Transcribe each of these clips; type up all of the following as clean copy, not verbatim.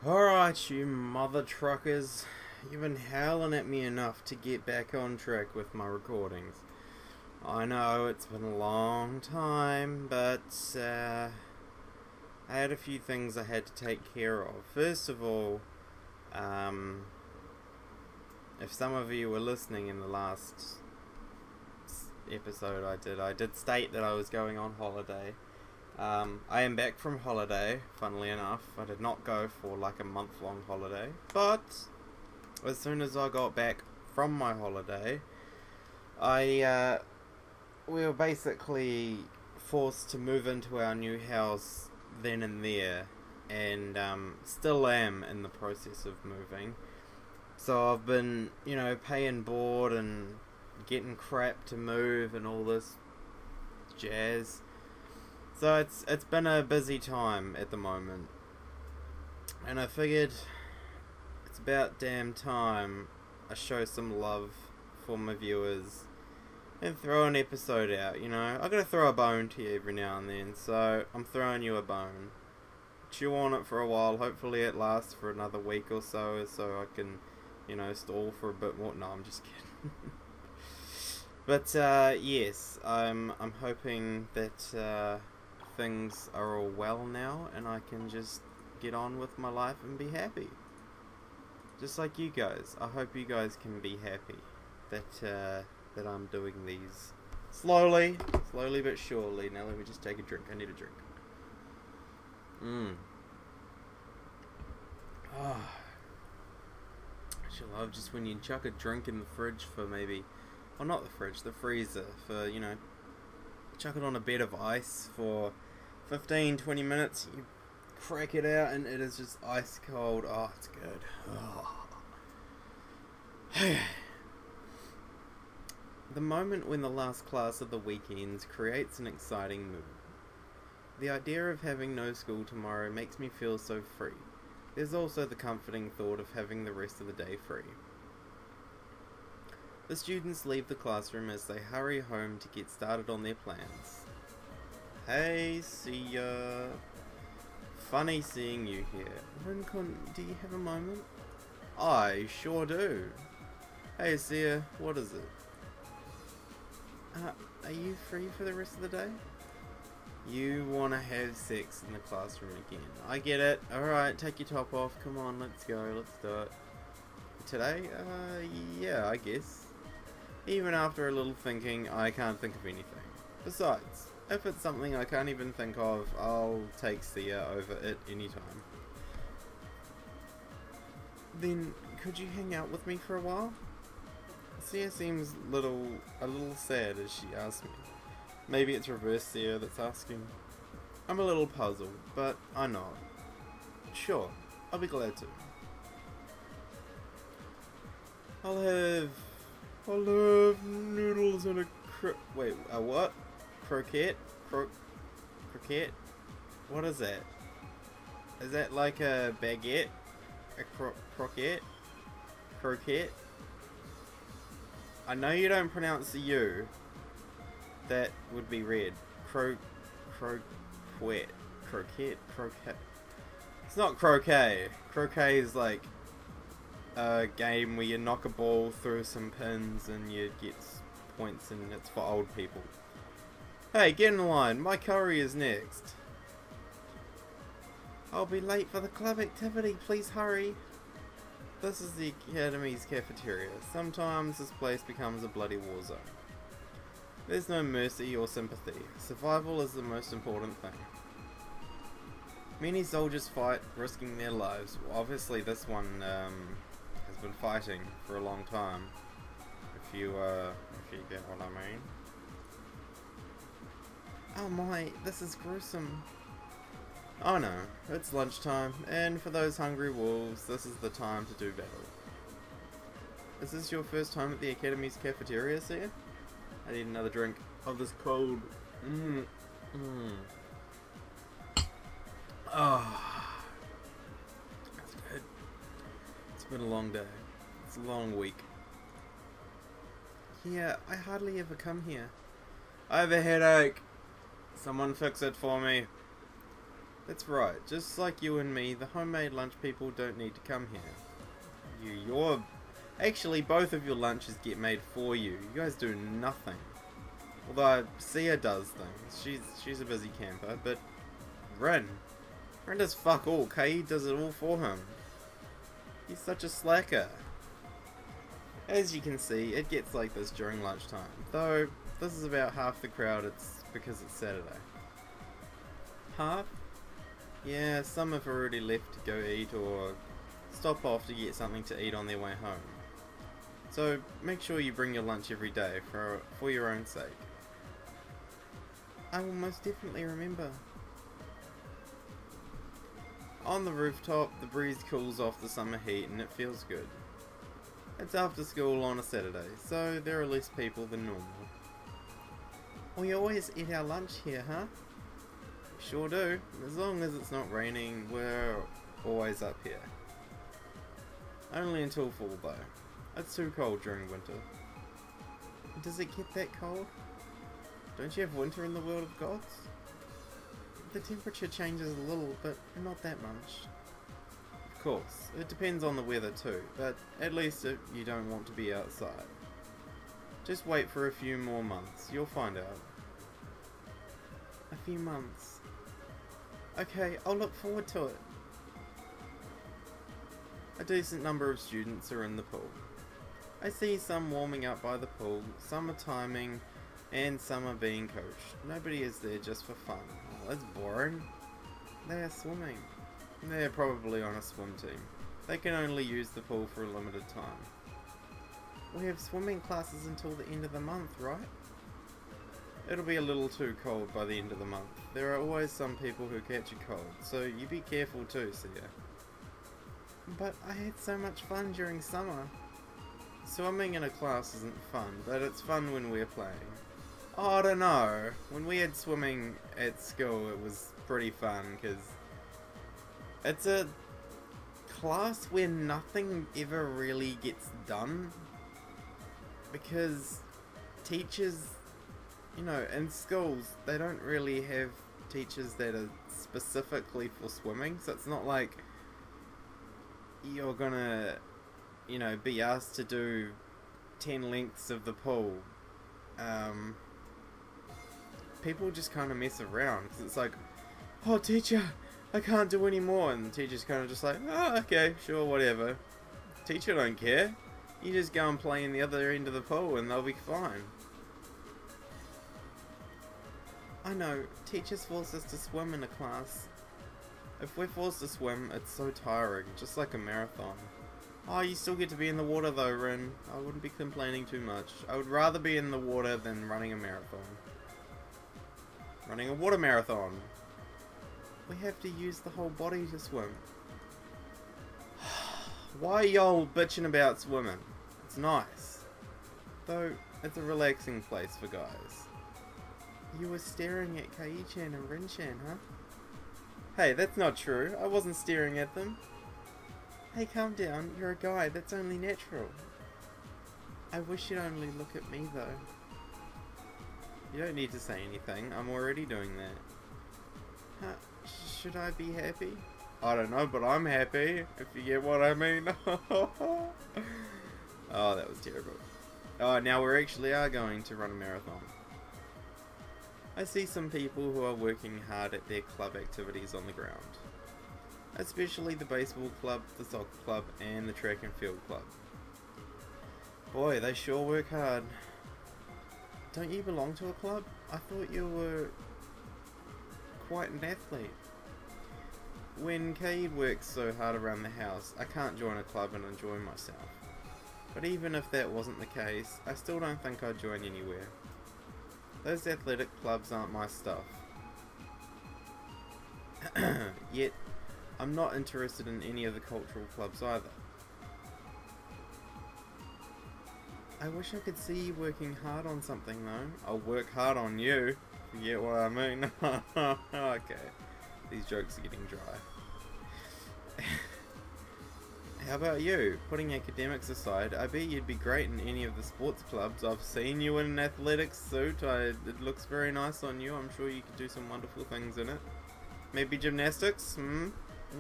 Alright, you mother truckers. You've been howling at me enough to get back on track with my recordings. I know it's been a long time, but I had a few things I had to take care of. First of all, if some of you were listening in the last episode I did state that I was going on holiday. I am back from holiday, funnily enough. I did not go for like a month-long holiday, but as soon as I got back from my holiday, we were basically forced to move into our new house then and there, and still am in the process of moving. So I've been, paying board and getting crap to move and all this jazz. So it's been a busy time at the moment, and I figured it's about damn time I show some love for my viewers and throw an episode out. I gotta throw a bone to you every now and then, so I'm throwing you a bone. Chew on it for a while. Hopefully it lasts for another week or so I can, stall for a bit more. No, I'm just kidding. But yes, I'm hoping that things are all well now and I can just get on with my life and be happy. Just like you guys. I hope you guys can be happy that I'm doing these slowly but surely. Now let me just take a drink. I need a drink. Oh, I love just when you chuck a drink in the fridge for maybe, well, not the fridge, the freezer, for, chuck it on a bed of ice for 15-20 minutes, you crack it out and it is just ice cold. Oh, it's good. Oh. The moment when the last class of the weekends creates an exciting mood. The idea of having no school tomorrow makes me feel so free. There's also the comforting thought of having the rest of the day free. The students leave the classroom as they hurry home to get started on their plans. Hey, see ya. Funny seeing you here. Rincon, do you have a moment? I sure do. Hey, Sia, what is it? Are you free for the rest of the day? You want to have sex in the classroom again. I get it. Alright, take your top off. Come on, let's go. Let's do it. Today? Yeah, I guess. Even after a little thinking, I can't think of anything. Besides, if it's something I can't even think of, I'll take Sia over it anytime. Then, could you hang out with me for a while? Sia seems a little sad as she asks me. Maybe it's reverse Sia that's asking. I'm a little puzzled, but I nod. Sure, I'll be glad to. I'll have noodles and a what? Croquette? Croquette? What is that? Is that like a baguette? A croquette? Croquette? I know you don't pronounce the U. That would be red. Croquette. Croquette? It's not croquet. Croquet is like a game where you knock a ball through some pins and you get points, and it's for old people. Hey, get in line. My curry is next. I'll be late for the club activity. Please hurry. This is the Academy's cafeteria. Sometimes this place becomes a bloody war zone. There's no mercy or sympathy. Survival is the most important thing. Many soldiers fight, risking their lives. Well, obviously this one has been fighting for a long time. If you get what I mean. Oh my, this is gruesome. Oh no, it's lunchtime, and for those hungry wolves, this is the time to do battle. Is this your first time at the Academy's cafeteria, Sia? I need another drink of this cold. Oh, that's good. It's been a long day. It's a long week. Yeah, I hardly ever come here. I have a headache. Someone fix it for me. That's right, just like you and me, the homemade lunch people don't need to come here. You're... Actually, both of your lunches get made for you. You guys do nothing. Although, Sia does things. She's a busy camper, but... Rin does fuck all. Kaid does it all for him. He's such a slacker. As you can see, it gets like this during lunchtime. Though, this is about half the crowd, it's because it's Saturday. Half? Yeah, some have already left to go eat or stop off to get something to eat on their way home. So, make sure you bring your lunch every day for your own sake. I will most definitely remember. On the rooftop, the breeze cools off the summer heat and it feels good. It's after school on a Saturday, so there are less people than normal. We always eat our lunch here, huh? Sure do. As long as it's not raining, we're always up here. Only until fall though. It's too cold during winter. Does it get that cold? Don't you have winter in the world of gods? The temperature changes a little, but not that much. Of course, it depends on the weather too, but at least you don't want to be outside. Just wait for a few more months, you'll find out. A few months. Okay, I'll look forward to it. A decent number of students are in the pool. I see some warming up by the pool, some are timing, and some are being coached. Nobody is there just for fun. Oh, that's boring. They are swimming. They're probably on a swim team. They can only use the pool for a limited time. We have swimming classes until the end of the month, right? It'll be a little too cold by the end of the month. There are always some people who catch a cold, so you be careful too, Sia. But I had so much fun during summer. Swimming in a class isn't fun, but it's fun when we're playing. Oh, I don't know. When we had swimming at school, it was pretty fun, because it's a class where nothing ever really gets done. Because teachers, you know, in schools, they don't really have teachers that are specifically for swimming, so it's not like you're gonna, you know, be asked to do 10 lengths of the pool. People just kind of mess around, because it's like, oh teacher, I can't do any more, and the teacher's kind of just like, oh okay, sure, whatever. Teacher don't care. You just go and play in the other end of the pool and they'll be fine. I know, teachers force us to swim in a class. If we're forced to swim, it's so tiring, just like a marathon. Oh, you still get to be in the water though, Rin. I wouldn't be complaining too much. I would rather be in the water than running a marathon. Running a water marathon. We have to use the whole body to swim. Why are y'all bitching about swimming? It's nice. Though, it's a relaxing place for guys. You were staring at Kai-chan and Rin-chan, huh? Hey, that's not true. I wasn't staring at them. Hey, calm down. You're a guy. That's only natural. I wish you'd only look at me, though. You don't need to say anything. I'm already doing that. Should I be happy? I don't know, but I'm happy, if you get what I mean. Oh, that was terrible. Oh, now we actually are going to run a marathon. I see some people who are working hard at their club activities on the ground. Especially the baseball club, the soccer club, and the track and field club. Boy, they sure work hard. Don't you belong to a club? I thought you were quite an athlete. When Kaid works so hard around the house, I can't join a club and enjoy myself. But even if that wasn't the case, I still don't think I'd join anywhere. Those athletic clubs aren't my stuff. Yet, I'm not interested in any of the cultural clubs either. I wish I could see you working hard on something though. I'll work hard on you, if you get what I mean. Okay, these jokes are getting dry. How about you? Putting academics aside, I bet you'd be great in any of the sports clubs. I've seen you in an athletics suit. It looks very nice on you. I'm sure you could do some wonderful things in it. Maybe gymnastics? And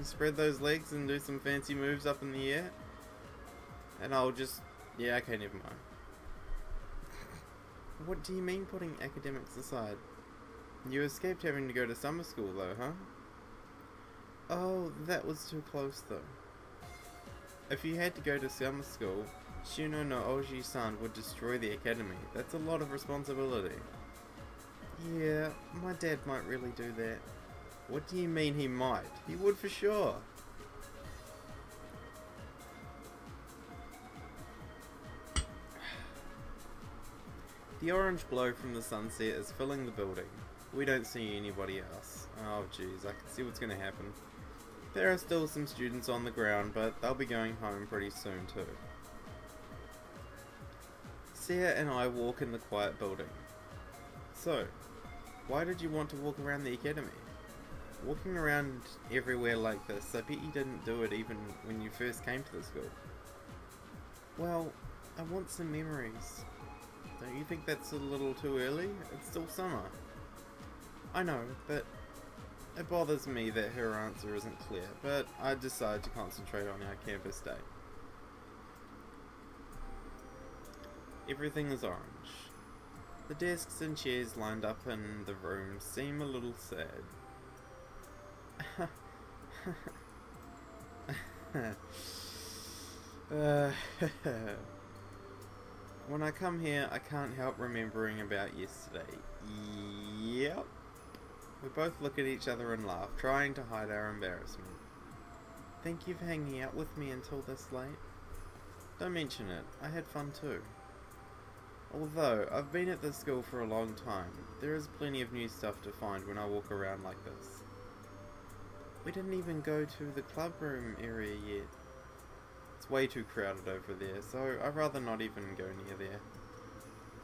spread those legs and do some fancy moves up in the air? And I'll just... Yeah, okay, never mind. What do you mean putting academics aside? You escaped having to go to summer school though, huh? Oh, that was too close though. If you had to go to summer school, Shuno no Oji-san would destroy the academy. That's a lot of responsibility. Yeah, my dad might really do that. What do you mean he might? He would for sure. The orange glow from the sunset is filling the building. We don't see anybody else. Oh jeez, I can see what's going to happen. There are still some students on the ground, but they'll be going home pretty soon too. Sia and I walk in the quiet building. So, why did you want to walk around the academy? Walking around everywhere like this, I bet you didn't do it even when you first came to the school. Well, I want some memories. Don't you think that's a little too early? It's still summer. I know, but it bothers me that her answer isn't clear, but I decide to concentrate on our campus day. Everything is orange. The desks and chairs lined up in the room seem a little sad. When I come here, I can't help remembering about yesterday. Yep. We both look at each other and laugh, trying to hide our embarrassment. Thank you for hanging out with me until this late. Don't mention it, I had fun too. Although, I've been at this school for a long time, there is plenty of new stuff to find when I walk around like this. We didn't even go to the club room area yet. It's way too crowded over there, so I'd rather not even go near there.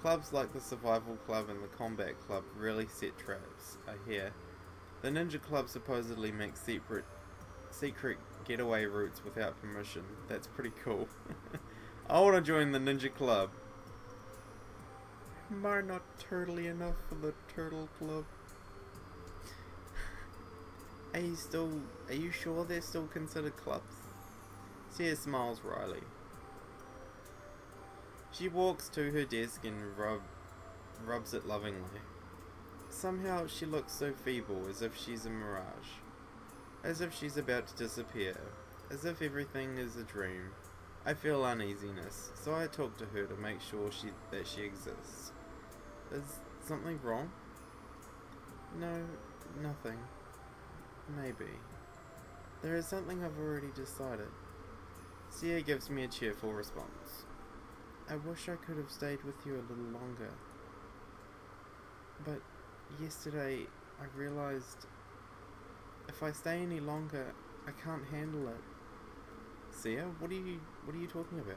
Clubs like the Survival Club and the Combat Club really set traps, I hear. The Ninja Club supposedly makes secret getaway routes without permission. That's pretty cool. I want to join the Ninja Club. Am I not turtly enough for the Turtle Club? Are you sure they're still considered clubs? Sia smiles wryly. She walks to her desk and rubs it lovingly. Somehow she looks so feeble, as if she's a mirage. As if she's about to disappear. As if everything is a dream. I feel uneasiness, so I talk to her to make sure that she exists. Is something wrong? No, nothing. Maybe. There is something I've already decided. Sia gives me a cheerful response. I wish I could have stayed with you a little longer. But yesterday I realized if I stay any longer, I can't handle it. Sia, what are you talking about?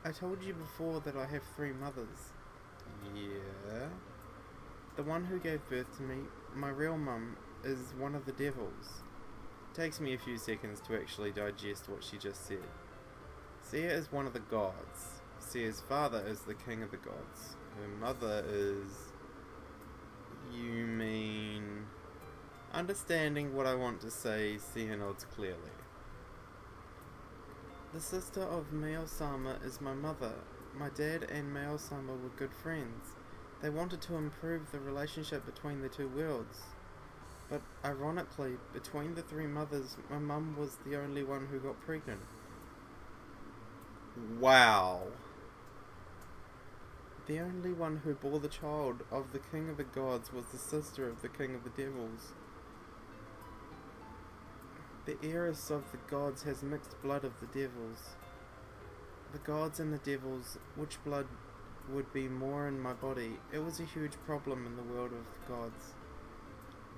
I told you before that I have 3 mothers. Yeah. The one who gave birth to me, my real mum, is one of the devils. It takes me a few seconds to actually digest what she just said. Sia is one of the gods. Sia's father is the king of the gods. Her mother is... You mean... Understanding what I want to say, Sia nods clearly. The sister of Mao-sama is my mother. My dad and Mao-sama were good friends. They wanted to improve the relationship between the 2 worlds. But ironically, between the 3 mothers, my mum was the only one who got pregnant. Wow. The only one who bore the child of the king of the gods was the sister of the king of the devils. The heiress of the gods has mixed blood of the devils. The gods and the devils, which blood would be more in my body? It was a huge problem in the world of the gods.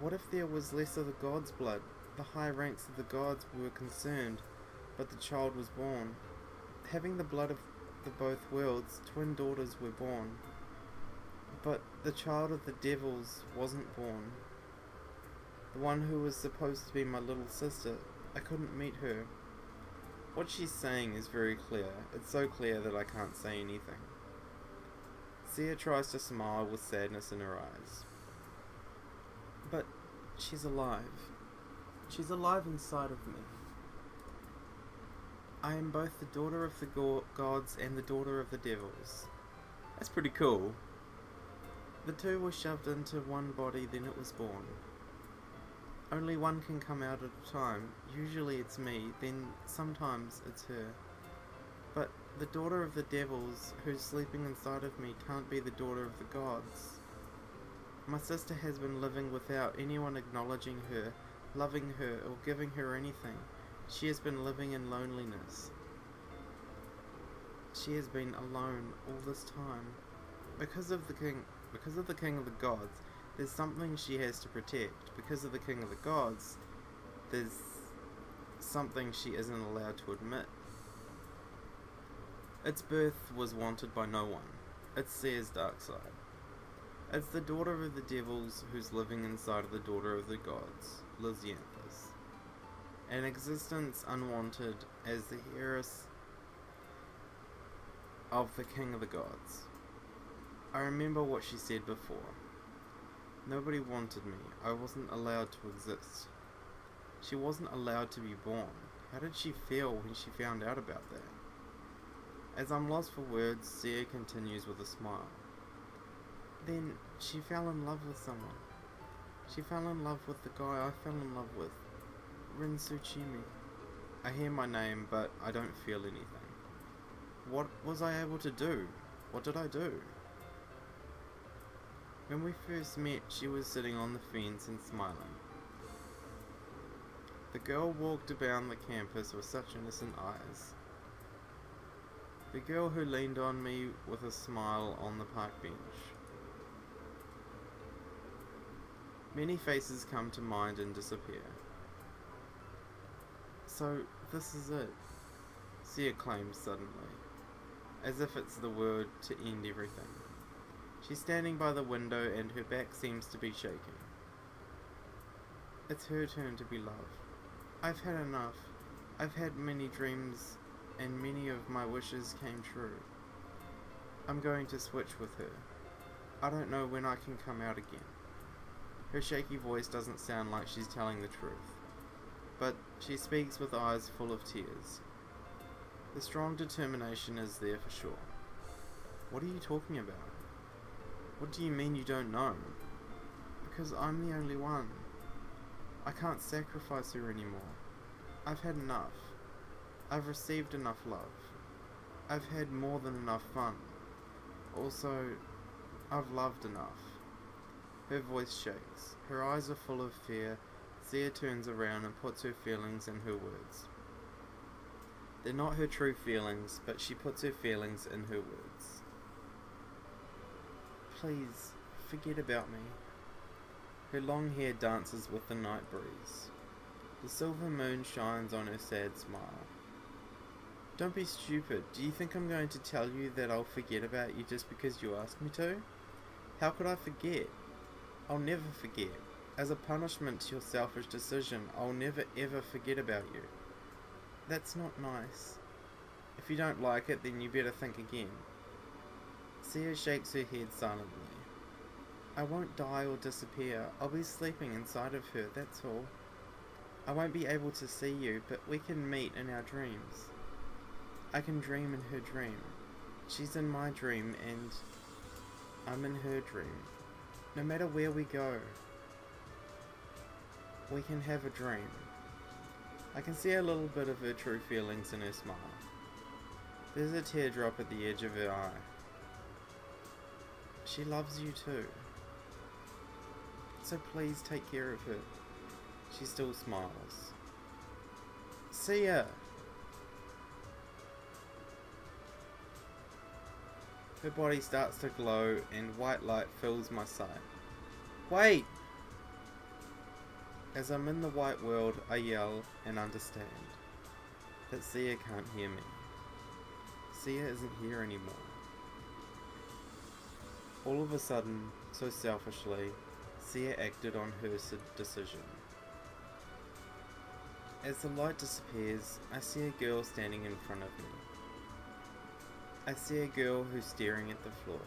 What if there was less of the gods' blood? The high ranks of the gods were concerned, but the child was born. Having the blood of the both worlds, twin daughters were born. But the child of the devils wasn't born. The one who was supposed to be my little sister, I couldn't meet her. What she's saying is very clear. It's so clear that I can't say anything. Sia tries to smile with sadness in her eyes. But She's alive. She's alive inside of me. I am both the daughter of the gods and the daughter of the devils. That's pretty cool. The two were shoved into one body, then it was born. Only one can come out at a time. Usually it's me, then sometimes it's her. But the daughter of the devils, who's sleeping inside of me, can't be the daughter of the gods. My sister has been living without anyone acknowledging her, loving her, or giving her anything. She has been living in loneliness. She has been alone all this time. Because of the king of the gods, there's something she has to protect. Because of the king of the gods, there's something she isn't allowed to admit. Its birth was wanted by no one. It's Seer's dark side. It's the daughter of the devils who's living inside of the daughter of the gods, Lysianthus. An existence unwanted as the heiress of the king of the gods. I remember what she said before. Nobody wanted me. I wasn't allowed to exist. She wasn't allowed to be born. How did she feel when she found out about that? As I'm lost for words, Seer continues with a smile. Then she fell in love with someone. She fell in love with the guy I fell in love with, Rin Tsuchimi. I hear my name, but I don't feel anything. What was I able to do? What did I do? When we first met, she was sitting on the fence and smiling. The girl walked about the campus with such innocent eyes. The girl who leaned on me with a smile on the park bench. Many faces come to mind and disappear. So, this is it, Sia claims suddenly, as if it's the word to end everything. She's standing by the window and her back seems to be shaking. It's her turn to be loved. I've had enough. I've had many dreams and many of my wishes came true. I'm going to switch with her. I don't know when I can come out again. Her shaky voice doesn't sound like she's telling the truth, but she speaks with eyes full of tears. The strong determination is there for sure. What are you talking about? What do you mean you don't know? Because I'm the only one. I can't sacrifice her anymore. I've had enough. I've received enough love. I've had more than enough fun. Also, I've loved enough. Her voice shakes. Her eyes are full of fear. Sia turns around and puts her feelings in her words. They're not her true feelings, but she puts her feelings in her words. Please, forget about me. Her long hair dances with the night breeze. The silver moon shines on her sad smile. Don't be stupid. Do you think I'm going to tell you that I'll forget about you just because you asked me to? How could I forget? I'll never forget. As a punishment to your selfish decision, I'll never ever forget about you. That's not nice. If you don't like it, then you better think again. Sia shakes her head silently. I won't die or disappear. I'll be sleeping inside of her, that's all. I won't be able to see you, but we can meet in our dreams. I can dream in her dream. She's in my dream and I'm in her dream. No matter where we go, we can have a dream. I can see a little bit of her true feelings in her smile. There's a teardrop at the edge of her eye. She loves you too. So please take care of her. She still smiles. See ya! Her body starts to glow and white light fills my sight. Wait! As I'm in the white world, I yell and understand that Sia can't hear me. Sia isn't here anymore. All of a sudden, so selfishly, Sia acted on her decision. As the light disappears, I see a girl standing in front of me. I see a girl who's staring at the floor.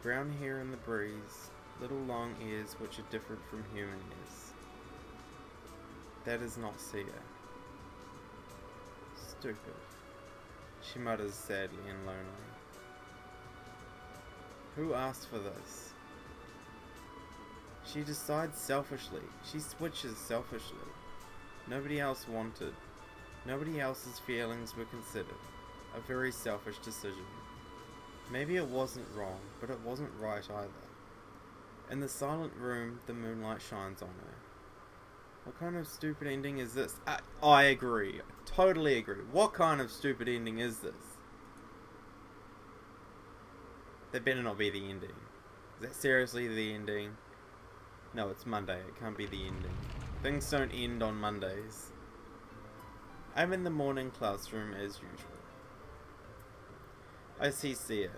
Brown hair in the breeze, Little long ears which are different from human ears. That is not Sia. Stupid. She mutters sadly and lonely. Who asked for this? She decides selfishly. She switches selfishly. Nobody else wanted. Nobody else's feelings were considered. A very selfish decision. Maybe it wasn't wrong, but it wasn't right either. In the silent room, the moonlight shines on her. What kind of stupid ending is this? I agree. I totally agree. What kind of stupid ending is this? That better not be the ending. Is that seriously the ending? No, it's Monday. It can't be the ending. Things don't end on Mondays. I'm in the morning classroom as usual. I see Sia,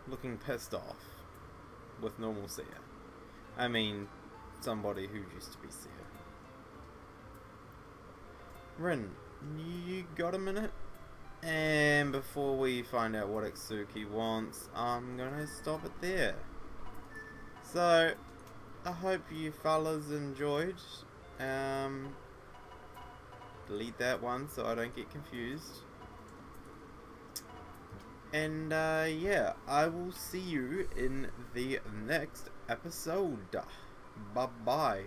looking pissed off, with normal Sia. I mean, somebody who used to be Sia. Rin, you got a minute? And before we find out what Itsuki wants, I'm gonna stop it there. So, I hope you fellas enjoyed. Delete that one so I don't get confused. And yeah, I will see you in the next episode. Bye bye.